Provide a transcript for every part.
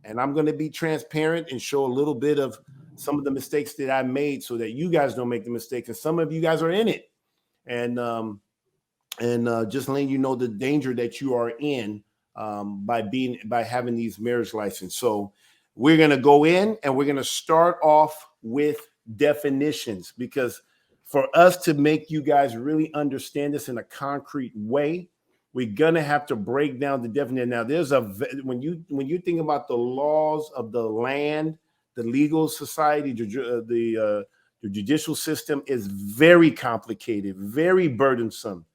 And I'm going to be transparent and show a little bit of some of the mistakes that I made so that you guys don't make the mistakes. And some of you guys are in it. And just letting you know the danger that you are in by having these marriage license. So we're going to go in and we're going to start off with definitions, because for us to make you guys really understand this in a concrete way, we're going to have to break down the definition. Now, when you think about the laws of the land, the legal society, the judicial system is very complicated, very burdensome,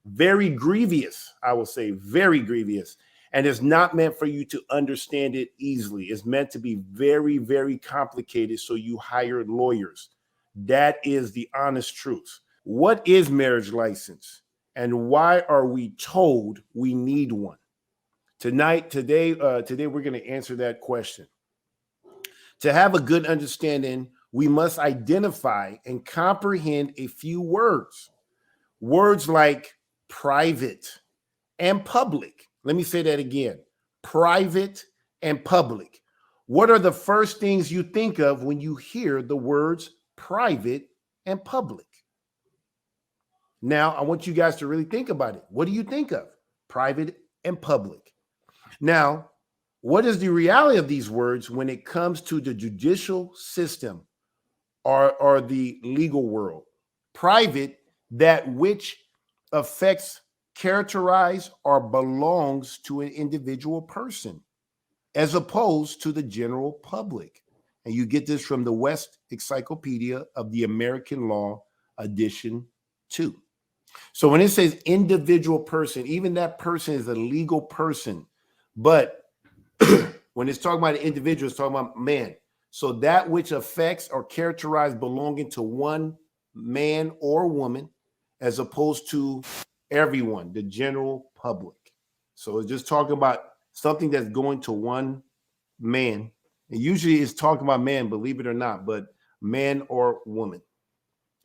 very grievous. I will say very grievous. And it's not meant for you to understand it easily. It's meant to be very, very complicated. So you hire lawyers. That is the honest truth. What is marriage license? And why are we told we need one? Today, we're going to answer that question. To have a good understanding, we must identify and comprehend a few words. Words like private and public. Let me say that again. Private and public. What are the first things you think of when you hear the words private and public? Now, I want you guys to really think about it. What do you think of? Private and public. Now, what is the reality of these words when it comes to the judicial system or the legal world? Private, that which affects, characterize, or belongs to an individual person, as opposed to the general public. And you get this from the West Encyclopedia of the American Law, edition 2. So when it says individual person, even that person is a legal person. But when it's talking about an individual, it's talking about man. So that which affects or characterize belonging to one man or woman, as opposed to everyone, the general public. So it's just talking about something that's going to one man. And usually it's talking about man, believe it or not, but man or woman.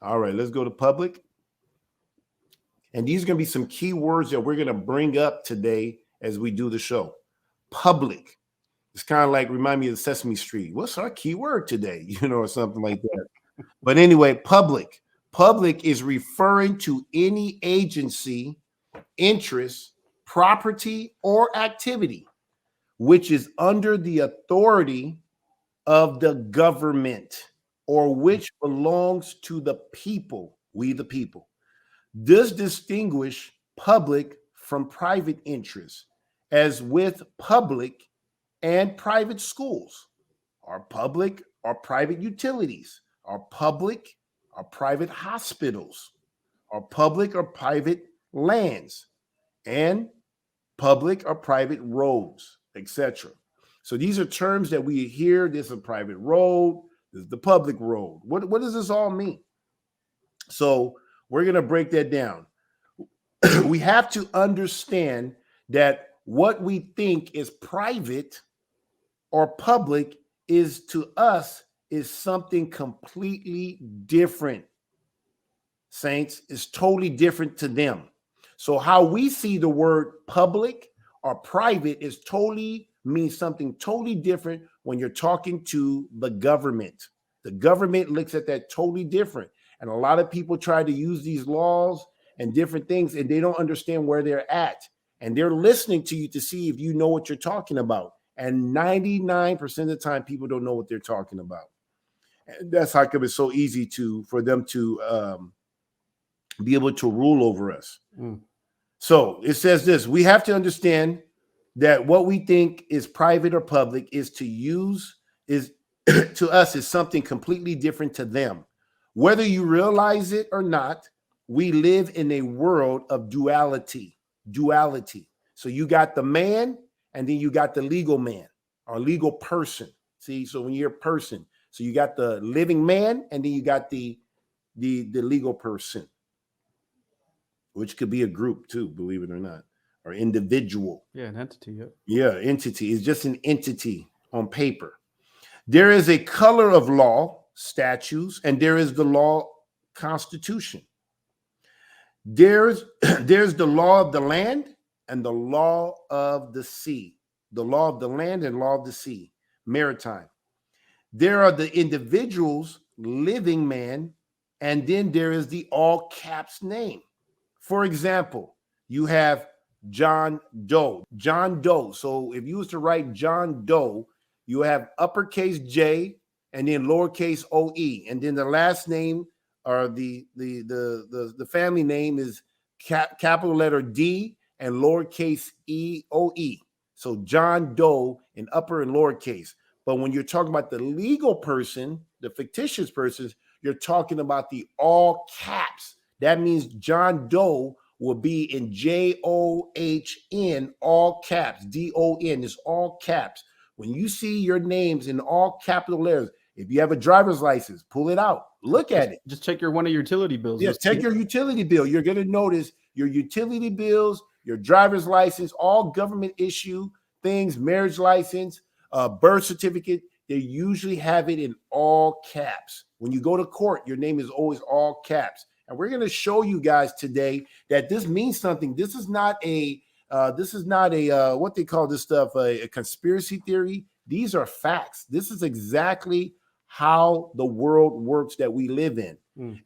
All right, let's go to public. And these are going to be some key words that we're going to bring up today as we do the show. Public. It's kind of like, remind me of Sesame Street. What's our key word today? Or something like that. But anyway, public. Public is referring to any agency, interest, property, or activity which is under the authority of the government, or which belongs to the people, we the people. This distinguish public from private interests, as with public and private schools, or public or private utilities, or public or private hospitals, or public or private lands, and public or private roads, etc. So these are terms that we hear. This is a private road. This is the public road. What does this all mean? So we're going to break that down. We have to understand that what we think is private or public is to us is something completely different. Saints, is totally different to them. So how we see the word public or private is totally means something totally different when you're talking to the government. The government looks at that totally different. And a lot of people try to use these laws and different things, and they don't understand where they're at. And they're listening to you to see if you know what you're talking about. And 99% of the time, people don't know what they're talking about. And that's how come it's so easy for them to be able to rule over us. So it says this: we have to understand that what we think is private or public is to us is something completely different to them. Whether you realize it or not, we live in a world of duality. So you got the man, and then you got the legal man or legal person. See, so when you're a person, so you got the living man, and then you got the legal person, which could be a group too, believe it or not, or individual. Yeah, an entity. Yep. Yeah, entity is just an entity on paper. There is a color of law, statutes, and there is the law constitution. There's the law of the land and the law of the sea. The law of the land and law of the sea. maritime. There are the individuals, living man, and then there is the all caps name. For example, you have John Doe. John Doe. So if you was to write John Doe, you have uppercase J and then lowercase OE, and then the last name or the family name is capital letter D and lowercase EOE. So John Doe in upper and lowercase. But when you're talking about the legal person, the fictitious persons, you're talking about the all caps. That means John Doe will be in JOHN, all caps. DON is all caps. When you see your names in all capital letters, if you have a driver's license, pull it out. Look at it. Just check one of your utility bills. Yes, check your utility bill. You're going to notice your utility bills, your driver's license, all government issue things, marriage license, birth certificate, they usually have it in all caps. When you go to court, your name is always all caps. And we're going to show you guys today that this means something. This is not a what they call this stuff, a conspiracy theory. These are facts. This is exactly how the world works that we live in.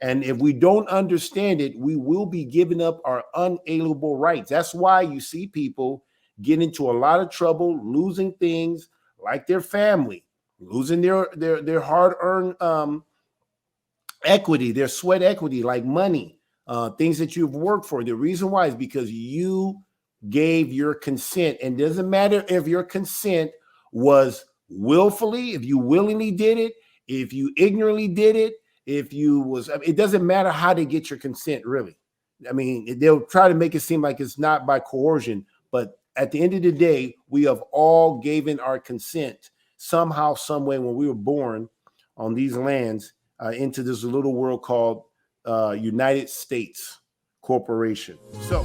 And if we don't understand it, we will be giving up our unalienable rights. That's why you see people get into a lot of trouble, losing things like their family, losing their hard-earned equity, their sweat equity, like money, things that you've worked for. The reason why is because you gave your consent. And it doesn't matter if your consent was willfully, if you willingly did it, if you ignorantly did it, it doesn't matter how they get your consent, really. I mean, they'll try to make it seem like it's not by coercion, but at the end of the day, we have all given our consent somehow, some way when we were born on these lands into this little world called United States Corporation. So